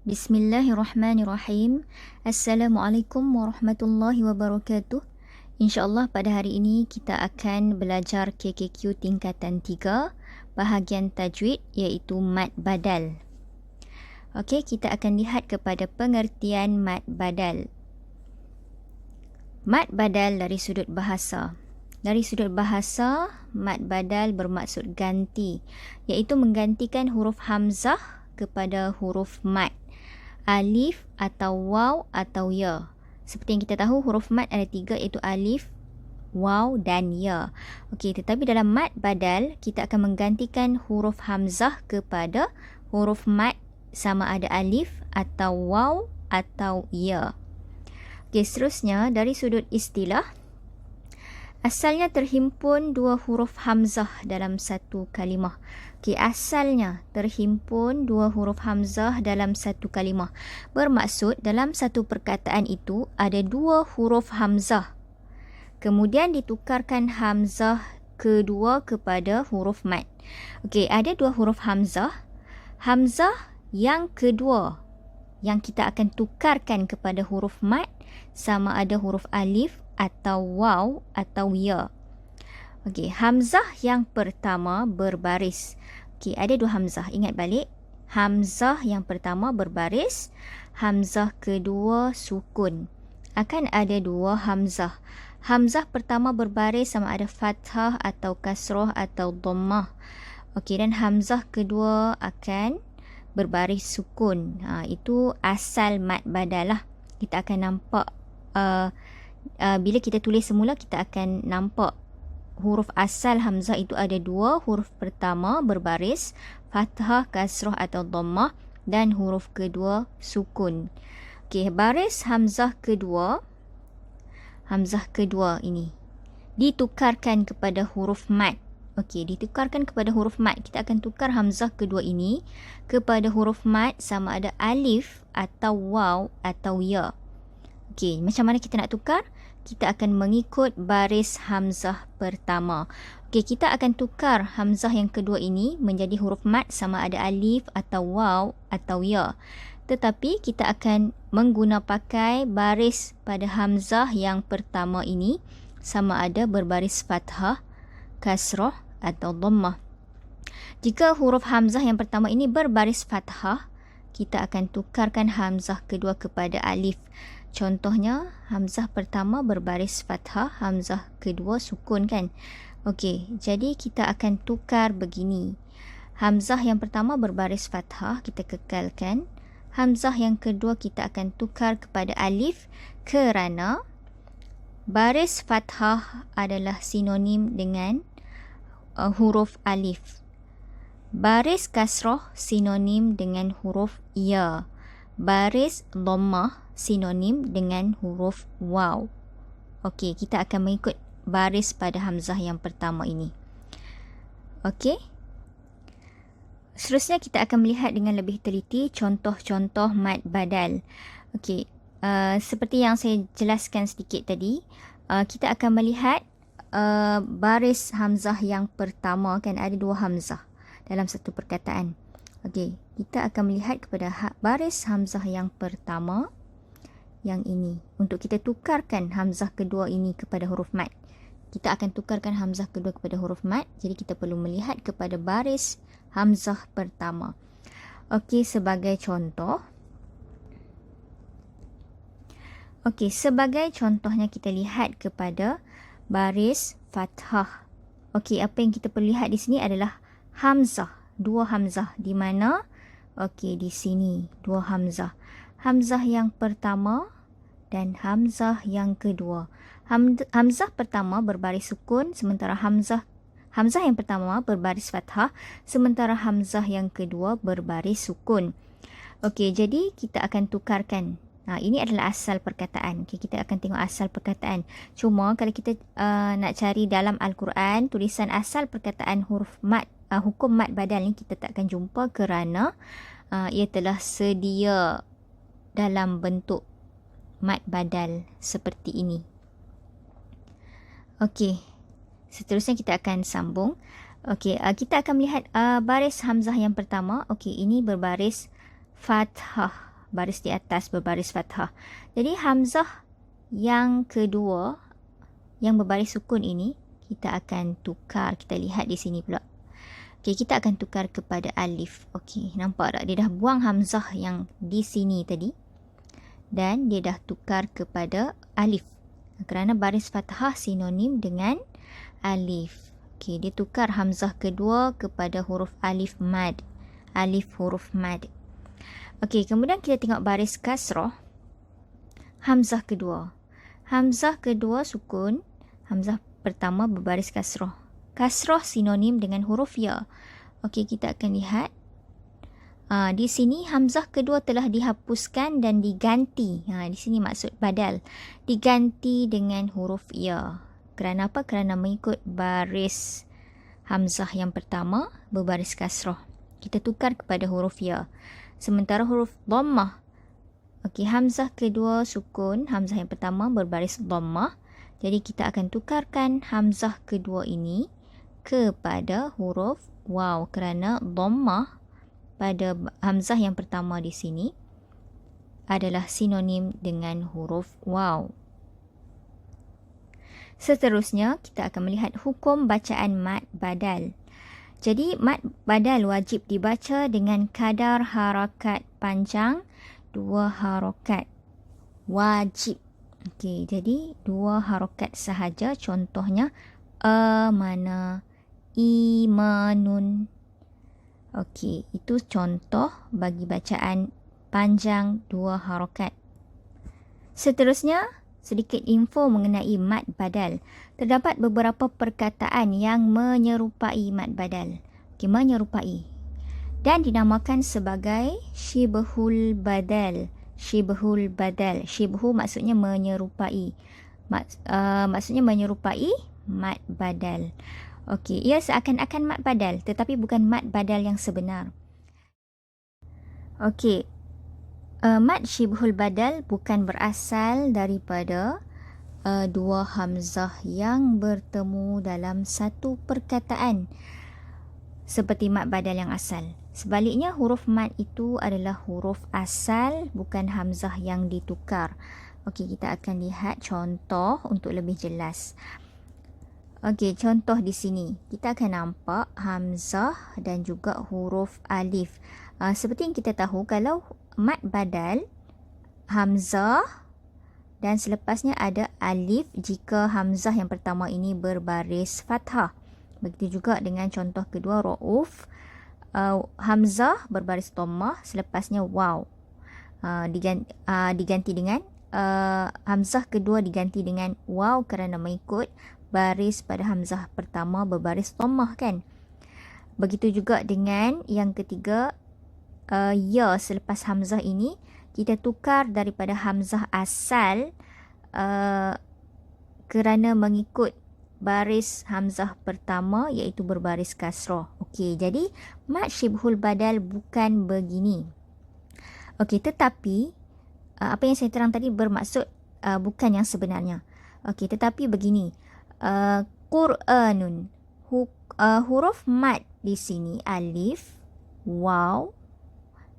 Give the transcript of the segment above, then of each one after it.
Bismillahirrahmanirrahim. Assalamualaikum warahmatullahi wabarakatuh. InsyaAllah pada hari ini kita akan belajar KKQ tingkatan 3 bahagian tajwid iaitu mad badal. Okey, kita akan lihat kepada pengertian mad badal. Mad badal dari sudut bahasa. Dari sudut bahasa, mad badal bermaksud ganti, iaitu menggantikan huruf hamzah kepada huruf mad, alif atau waw atau ya. Seperti yang kita tahu, huruf mad ada 3 iaitu alif, waw dan ya. Okey, tetapi dalam mad badal kita akan menggantikan huruf hamzah kepada huruf mad sama ada alif atau waw atau ya. Okey, seterusnya dari sudut istilah, asalnya terhimpun 2 huruf hamzah dalam satu kalimah. Okey, asalnya terhimpun 2 huruf hamzah dalam satu kalimah. Bermaksud dalam satu perkataan itu ada 2 huruf hamzah. Kemudian ditukarkan hamzah kedua kepada huruf mad. Okey, ada 2 huruf hamzah. Hamzah yang kedua yang kita akan tukarkan kepada huruf mad sama ada huruf alif atau waw atau ya. Okey, hamzah yang pertama berbaris. Okey, ada 2 hamzah. Ingat balik. Hamzah yang pertama berbaris, hamzah kedua sukun. Akan ada 2 hamzah. Hamzah pertama berbaris sama ada fathah atau kasrah atau dhammah. Okey, dan hamzah kedua akan berbaris sukun. Itu asal mad badal lah. Kita akan nampak bila kita tulis semula, kita akan nampak huruf asal hamzah itu ada 2. Huruf pertama berbaris, fathah, kasrah atau dhammah, dan huruf kedua sukun. Okey, baris hamzah kedua ini ditukarkan kepada huruf mad. Okey, ditukarkan kepada huruf mad. Kita akan tukar hamzah kedua ini kepada huruf mad sama ada alif atau waw atau ya. Okey, macam mana kita nak tukar? Kita akan mengikut baris hamzah pertama. Okey, kita akan tukar hamzah yang kedua ini menjadi huruf mad sama ada alif atau waw atau ya. Tetapi kita akan pakai baris pada hamzah yang pertama ini sama ada berbaris fathah, kasrah atau dhammah. Jika huruf hamzah yang pertama ini berbaris fathah, kita akan tukarkan hamzah kedua kepada alif. Contohnya, hamzah pertama berbaris fathah, hamzah kedua sukun kan. Okey, jadi kita akan tukar begini. Hamzah yang pertama berbaris fathah, kita kekalkan. Hamzah yang kedua kita akan tukar kepada alif kerana baris fathah adalah sinonim dengan huruf alif. Baris kasrah sinonim dengan huruf ya. Baris dhammah sinonim dengan huruf waw. Okey, kita akan mengikut baris pada hamzah yang pertama ini. Okey. Seterusnya kita akan melihat dengan lebih teliti contoh-contoh mad badal. Okey, seperti yang saya jelaskan sedikit tadi, kita akan melihat baris hamzah yang pertama, kan ada 2 hamzah dalam satu perkataan. Okey, kita akan melihat kepada baris hamzah yang pertama yang ini. Untuk kita tukarkan hamzah kedua ini kepada huruf mad. Kita akan tukarkan hamzah kedua kepada huruf mad. Jadi kita perlu melihat kepada baris hamzah pertama. Okey, sebagai contoh. Okey, sebagai contohnya kita lihat kepada baris fathah. Okey, apa yang kita perlu lihat di sini adalah hamzah. 2 hamzah di mana? Okey, di sini 2 hamzah. Hamzah yang pertama dan hamzah yang kedua. Hamzah pertama berbaris sukun, sementara hamzah yang pertama berbaris fathah, sementara hamzah yang kedua berbaris sukun. Okey, jadi kita akan tukarkan. Ini adalah asal perkataan. Okay, kita akan tengok asal perkataan. Cuma kalau kita nak cari dalam Al-Quran, tulisan asal perkataan huruf mad, hukum mad badal ni kita tak akan jumpa kerana ia telah sedia dalam bentuk mad badal seperti ini. Okey, seterusnya kita akan sambung. Okey, kita akan melihat baris hamzah yang pertama. Okey, ini berbaris fathah. baris di atas berbaris fathah. Jadi hamzah yang kedua yang berbaris sukun ini kita akan tukar. Kita lihat di sini pula. Okey, kita akan tukar kepada alif. Okey, nampak tak? Dia dah buang hamzah yang di sini tadi dan dia dah tukar kepada alif. Kerana baris fathah sinonim dengan alif. Okey, dia tukar hamzah kedua kepada huruf alif mad. Alif huruf mad. Okey, kemudian kita tengok baris kasrah. Hamzah kedua. Hamzah kedua sukun. Hamzah pertama berbaris kasrah. Kasrah sinonim dengan huruf ya. Okey, kita akan lihat. Di sini hamzah kedua telah dihapuskan dan diganti. Di sini maksud badal. Diganti dengan huruf ya. Kerana apa? Kerana mengikut baris hamzah yang pertama berbaris kasrah. Kita tukar kepada huruf ya. Sementara huruf dhammah. Okey, hamzah kedua sukun. Hamzah yang pertama berbaris dhammah. Jadi kita akan tukarkan hamzah kedua ini kepada huruf waw kerana dhammah pada hamzah yang pertama di sini adalah sinonim dengan huruf waw. Seterusnya kita akan melihat hukum bacaan mad badal. Jadi mad badal wajib dibaca dengan kadar harakat panjang 2 harakat. Wajib. Okey, jadi 2 harakat sahaja. Contohnya amana, imanun. Okey, itu contoh bagi bacaan panjang 2 harakat. Seterusnya, sedikit info mengenai mad badal. Terdapat beberapa perkataan yang menyerupai mad badal. Okey, menyerupai. Dan dinamakan sebagai syibhul badal. Syibhul badal. Syibhu maksudnya menyerupai. Maksudnya menyerupai mad badal. Okey, ia seakan-akan mad badal tetapi bukan mad badal yang sebenar. Okey, mad syibhul badal bukan berasal daripada dua hamzah yang bertemu dalam satu perkataan seperti mad badal yang asal. Sebaliknya, huruf mad itu adalah huruf asal, bukan hamzah yang ditukar. Okey, kita akan lihat contoh untuk lebih jelas. Okey, contoh di sini. Kita akan nampak hamzah dan juga huruf alif. Seperti yang kita tahu, kalau mad badal, hamzah dan selepasnya ada alif jika hamzah yang pertama ini berbaris fathah. Begitu juga dengan contoh kedua, ra'uf. Hamzah berbaris dhammah, selepasnya waw. Diganti dengan hamzah kedua diganti dengan waw kerana mengikut baris pada hamzah pertama berbaris dhammah kan. Begitu juga dengan yang ketiga, ya selepas hamzah ini kita tukar daripada hamzah asal kerana mengikut baris hamzah pertama iaitu berbaris kasrah. Okey, jadi mad syibhul badal bukan begini. Okey, tetapi apa yang saya terang tadi bermaksud bukan yang sebenarnya. Okey, tetapi begini. Qur'anun. Huruf mad di sini alif, waw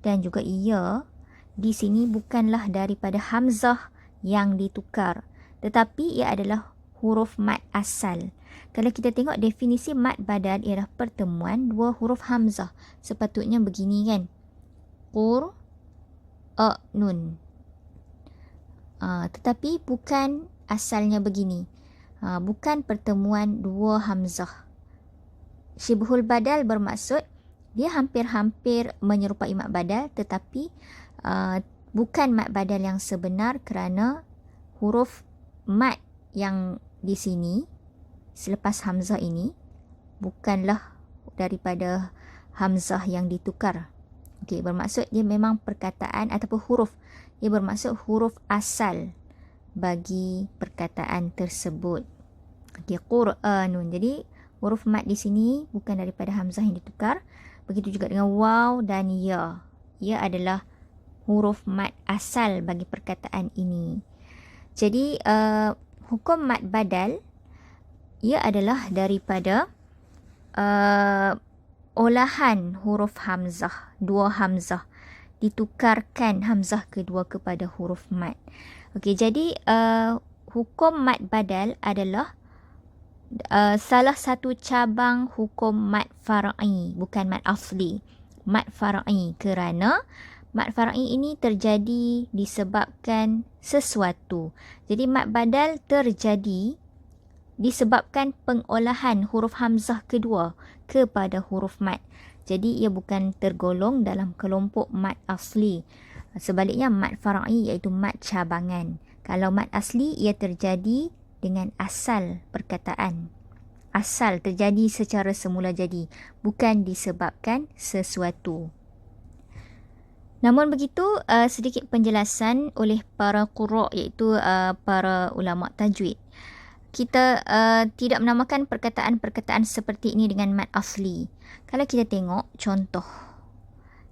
dan juga ya di sini bukanlah daripada hamzah yang ditukar, tetapi ia adalah huruf mad asal. Kalau kita tengok definisi mad badal ialah pertemuan dua huruf hamzah. Sepatutnya begini kan. Qur'anun. Tetapi bukan asalnya begini. Bukan pertemuan dua hamzah. Syibhul badal bermaksud dia hampir-hampir menyerupai mad badal tetapi bukan mad badal yang sebenar kerana huruf mad yang di sini selepas hamzah ini bukanlah daripada hamzah yang ditukar. Okey, bermaksud dia memang perkataan ataupun huruf. Dia bermaksud huruf asal bagi perkataan tersebut. Okey, Qur'anun. Jadi huruf mad di sini bukan daripada hamzah yang ditukar. Begitu juga dengan waw dan ya. Ya adalah huruf mad asal bagi perkataan ini. Jadi hukum mad badal ia adalah daripada olahan huruf hamzah, dua hamzah ditukarkan hamzah kedua kepada huruf mad. Okey, jadi hukum mad badal adalah salah satu cabang hukum mad far'i, bukan mad asli. Mad far'i, kerana mad far'i ini terjadi disebabkan sesuatu. Jadi mad badal terjadi disebabkan pengolahan huruf hamzah kedua kepada huruf mad. Jadi ia bukan tergolong dalam kelompok mad asli. Sebaliknya mad far'i iaitu mad cabangan. Kalau mad asli ia terjadi dengan asal perkataan. Asal terjadi secara semula jadi, bukan disebabkan sesuatu. Namun begitu, sedikit penjelasan oleh para qurra, iaitu para ulama tajwid. Kita tidak menamakan perkataan-perkataan seperti ini dengan mad asli. Kalau kita tengok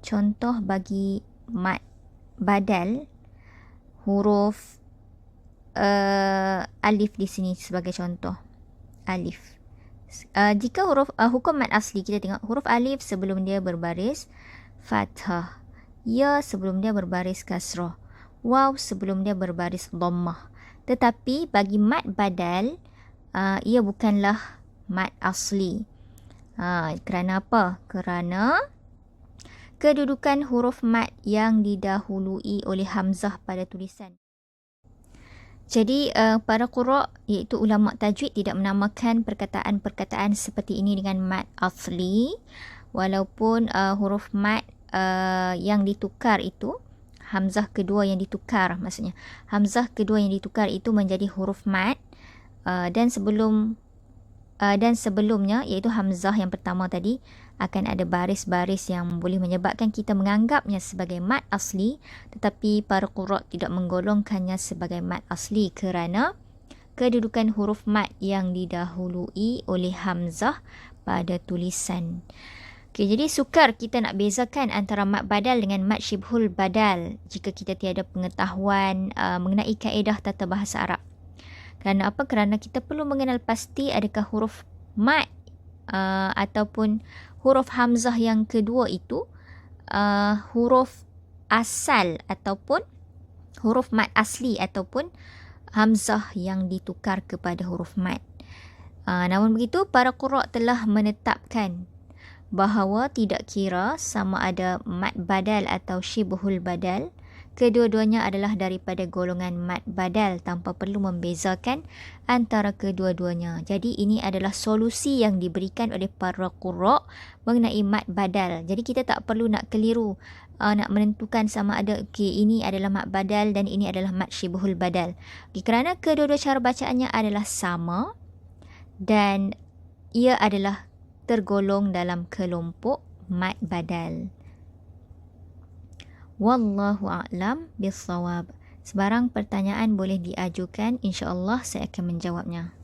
contoh bagi mad badal, huruf alif di sini sebagai contoh. Alif. Jika hukum mad asli, kita tengok huruf alif sebelum dia berbaris fathah, ya sebelum dia berbaris kasrah, waw sebelum dia berbaris dhammah. Tetapi bagi mad badal, ia bukanlah mad asli. Kerana apa? Kerana kedudukan huruf mad yang didahului oleh hamzah pada tulisan. Jadi para qurra, iaitu ulama tajwid, tidak menamakan perkataan-perkataan seperti ini dengan mad asli, walaupun huruf mad yang ditukar itu, hamzah kedua yang ditukar, maksudnya hamzah kedua yang ditukar itu menjadi huruf mad, dan sebelumnya, iaitu hamzah yang pertama tadi, akan ada baris-baris yang boleh menyebabkan kita menganggapnya sebagai mad asli, tetapi para qurra tidak menggolongkannya sebagai mad asli kerana kedudukan huruf mad yang didahului oleh hamzah pada tulisan. Okay, jadi sukar kita nak bezakan antara mad badal dengan mad syibhul badal jika kita tiada pengetahuan mengenai kaedah tata bahasa Arab. Kerana apa? Kerana kita perlu mengenal pasti adakah huruf mad ataupun huruf hamzah yang kedua itu huruf asal ataupun huruf mad asli ataupun hamzah yang ditukar kepada huruf mad. Namun begitu, para qurra telah menetapkan bahawa tidak kira sama ada mad badal atau syibhul badal, kedua-duanya adalah daripada golongan mad badal tanpa perlu membezakan antara kedua-duanya. Jadi ini adalah solusi yang diberikan oleh para qurra mengenai mad badal. Jadi kita tak perlu nak keliru nak menentukan sama ada ini adalah mad badal dan ini adalah mad syibhul badal. Kerana kedua-dua cara bacaannya adalah sama dan ia adalah tergolong dalam kelompok mad badal. Wallahu a'lam bissawab. Sebarang pertanyaan boleh diajukan, insya-Allah saya akan menjawabnya.